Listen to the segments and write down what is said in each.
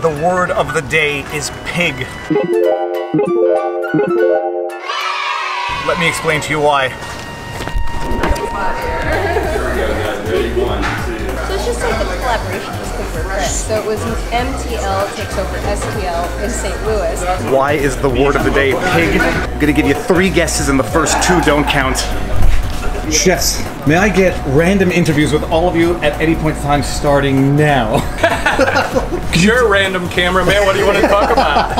The word of the day is pig. Let me explain to you why. So it's just like a collaboration with Viva Frei. So it was MTL takes over STL in St. Louis. Why is the word of the day pig? I'm gonna give you 3 guesses and the first 2 don't count. Chefs, may I get random interviews with all of you at any point in time starting now? You're a random cameraman, what do you want to talk about?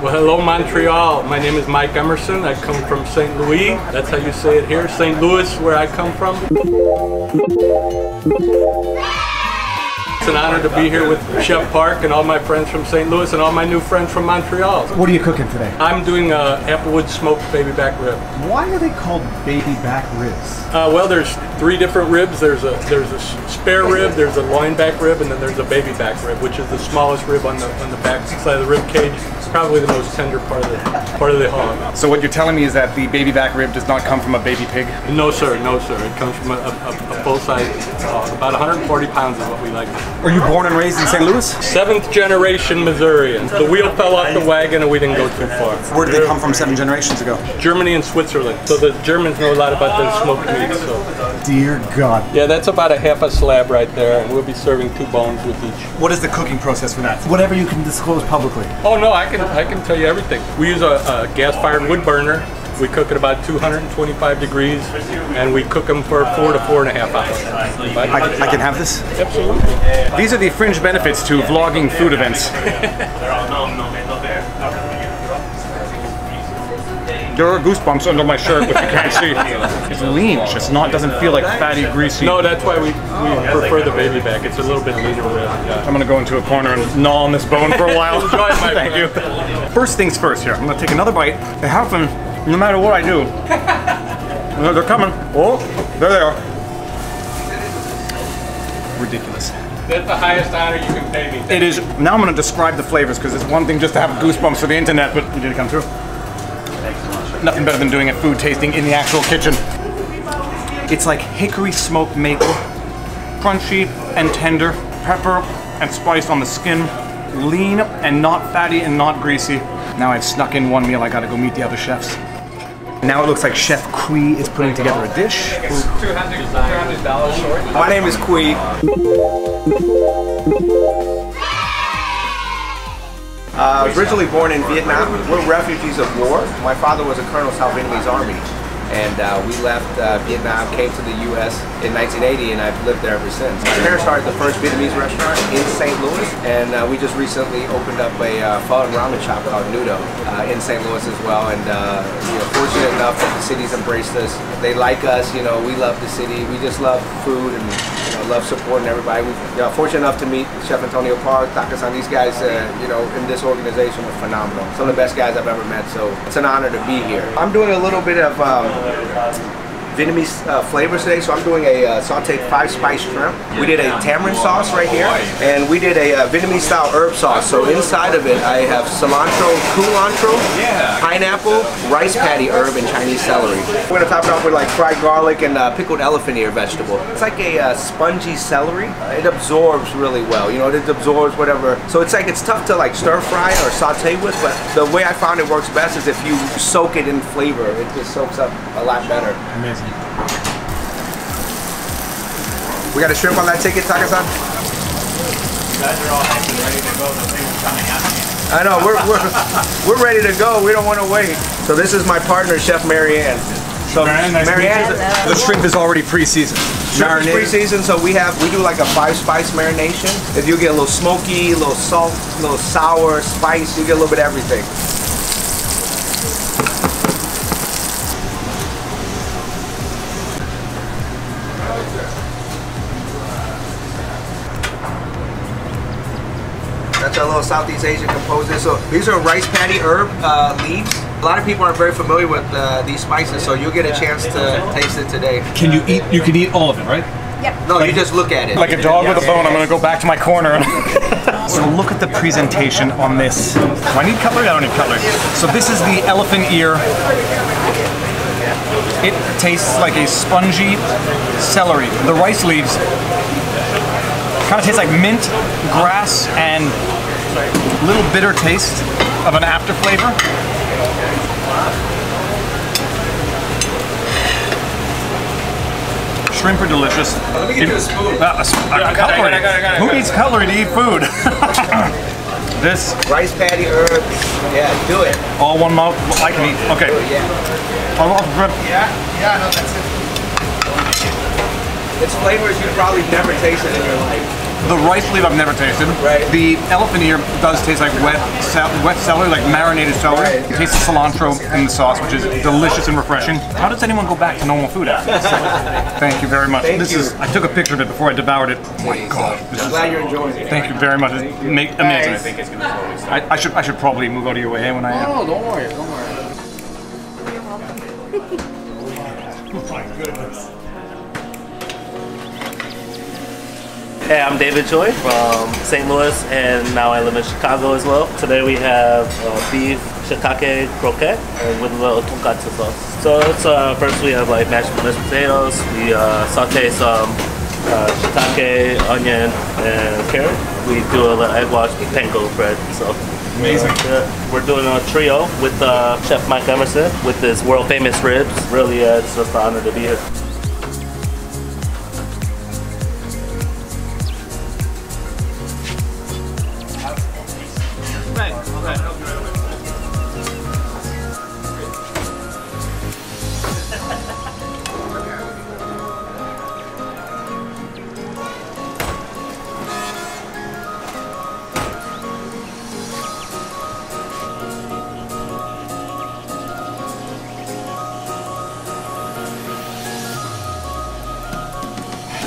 Well, hello Montreal, my name is Mike Emerson, I come from St. Louis, that's how you say it here, St. Louis, where I come from. It's an honor to be here with Chef Park and all my friends from St. Louis and all my new friends from Montreal. What are you cooking today? I'm doing applewood smoked baby back rib. Why are they called baby back ribs? Well, there's 3 different ribs. There's a spare rib, there's a loin back rib, and then there's a baby back rib, which is the smallest rib on the back side of the rib cage. It's probably the most tender part of the hog. So what you're telling me is that the baby back rib does not come from a baby pig? No sir, no sir. It comes from a full-size hog. About 140 pounds is what we like. Are you born and raised in St. Louis? 7th generation Missourian. The wheel fell off the wagon and we didn't go too far. Where did they come from 7 generations ago? Germany and Switzerland. So the Germans know a lot about their smoked meats. So. Dear God. Yeah, that's about a half a slab right there, and we'll be serving 2 bones with each. What is the cooking process for that? Whatever you can disclose publicly. Oh no, I can tell you everything. We use a gas-fired wood burner. We cook at about 225 degrees, and we cook them for 4 to 4.5 hours. I can have this? Absolutely. These are the fringe benefits to vlogging food events. There are goosebumps under my shirt, which you can't see. It's lean, it's just not, doesn't feel like fatty, greasy. No, that's why we prefer the baby back. It's a little bit leaner. Yeah. I'm gonna go into a corner and gnaw on this bone for a while. Enjoy it, my Thank friend. you. First things first here, I'm gonna take another bite. It happens no matter what I do. They're coming. Oh, there they are. Ridiculous. That's the highest honor you can pay me. It is. Now I'm gonna describe the flavors because it's one thing just to have goosebumps for the internet, but did it come through? Nothing better than doing a food tasting in the actual kitchen. It's like hickory smoked maple, crunchy and tender, pepper and spice on the skin, lean and not fatty and not greasy. Now I've snuck in one meal, I gotta go meet the other chefs. Now it looks like Chef Kui is putting together a dish. $200 short. My name is Kui. Originally born in Vietnam. We're refugees of war. My father was a colonel of South Vietnamese Army, and we left Vietnam, came to the U.S. in 1980, and I've lived there ever since. My parents started the first Vietnamese restaurant in St. Louis, and we just recently opened up a pho and ramen shop called Nudo in St. Louis as well. And you know, fortunate enough that the city's embraced us. They like us. You know, we love the city. We just love food and love supporting everybody. We're fortunate enough to meet Chef Antonio Park, Taka-san. These guys, you know, in this organization are phenomenal. Some of the best guys I've ever met. So it's an honor to be here. I'm doing a little bit of Vietnamese flavors today, so I'm doing a sauteed 5-spice shrimp. We did a tamarind sauce right here, and we did a Vietnamese style herb sauce. So inside of it, I have cilantro, culantro, pineapple, rice patty herb, and Chinese celery. We're gonna top it off with like fried garlic and pickled elephant ear vegetable. It's like a spongy celery. It absorbs really well. You know, it absorbs whatever. So it's like it's tough to like stir fry or saute with, but the way I found it works best is if you soak it in flavor. It just soaks up a lot better. Amazing. We got a shrimp on that ticket, Taka-san? You guys are all happy, ready to go. The thing's coming out. I know, we're ready to go. We don't want to wait. So this is my partner, Chef Marianne. So Marianne, the shrimp is already pre-seasoned. Shrimp is pre-seasoned, so we do like a 5-spice marination. If you get a little smoky, a little salt, a little sour, spice, you get a little bit of everything. That's our little Southeast Asian composer. So these are rice patty herb leaves. A lot of people aren't very familiar with these spices, so you'll get a chance to taste it today. Can you eat? You can eat all of it, right? Yep. No, you just look at it. Like a dog with a bone, I'm gonna go back to my corner. So look at the presentation on this. Do I need cutlery? I don't need cutlery. So this is the elephant ear. It tastes like a spongy celery. The rice leaves kind of tastes like mint, grass, and Little bitter taste of an after flavor. Shrimp are delicious. Let me get you a spoon. Cutlery. Who needs cutlery to eat food? This Rice patty, herbs. Yeah, do it. all one mouth. I can eat. Okay. Yeah. Yeah, no, that's it. It's flavors you probably never tasted in your life. The rice leaf I've never tasted. Right. The elephant ear does taste like wet celery, like marinated celery. Right. It tastes the cilantro in the sauce, which is delicious and refreshing. How does anyone go back to normal food after this? Thank you very much. Thank you. I took a picture of it before I devoured it. Oh my God. I'm glad you're enjoying it. Thank you very much. It's amazing. I think it's gonna slowly start. I should probably move out of your way when I. Oh, don't worry, don't worry. Oh my goodness. Hey, I'm David Choi from St. Louis, and now I live in Chicago as well. Today we have beef shiitake croquette with a little tonkatsu sauce. So it's, first we have like mashed potatoes. We saute some shiitake, onion, and carrot. We do a little egg wash panko bread. So Amazing. we're doing a trio with Chef Mike Emerson with his world famous ribs. Really, it's just an honor to be here.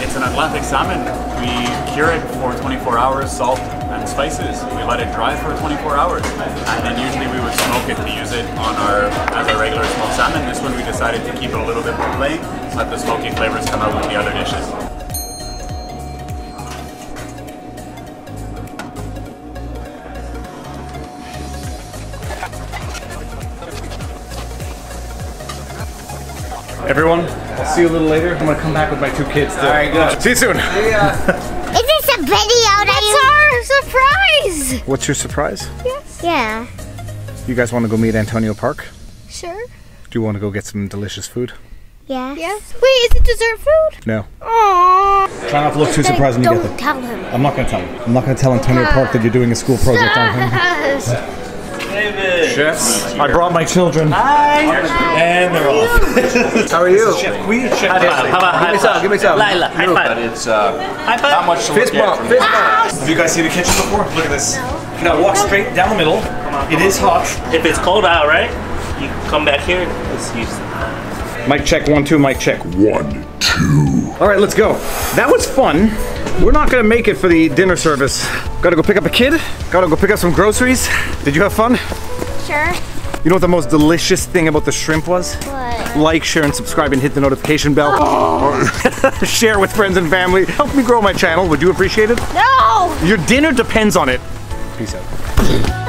It's an Atlantic salmon. We cure it for 24 hours, salt and spices. We let it dry for 24 hours. And then usually we would smoke it to use it on as our regular smoked salmon. This one we decided to keep it a little bit more plain, let the smoky flavors come out with the other dishes. Everyone, I'll see you a little later. I'm gonna come back with my two kids. All right, good. See you soon. See ya. Is this a video? That's our surprise! What's your surprise? Yes. Yeah. You guys want to go meet Antonio Park? Sure. Do you want to go get some delicious food? Yeah. Yes. Wait, is it dessert food? No. Aww. Try not to look too surprised when you get Don't there. tell him. I'm not gonna tell him. I'm not gonna tell Antonio Park that you're doing a school project on him. David! Chefs, I brought my children. Hi! And they're off. How are you? Chef Queen, Chef High five, how about high five? Give me some. Lila, high But five. it's High five. not much to Fist look at bump, from fist the- bump. Have you guys seen the kitchen before? Look at this. Now walk straight down the middle. It is hot. If it's cold out, right? You come back here. It's used. Mic check 1, 2, mic check 1, 2. All right, let's go. That was fun. We're not gonna make it for the dinner service. Gotta go pick up a kid. Gotta go pick up some groceries. Did you have fun? Sure. You know what the most delicious thing about the shrimp was? What? Like, share, and subscribe, and hit the notification bell. Share with friends and family. Help me grow my channel. Would you appreciate it? No! Your dinner depends on it. Peace out.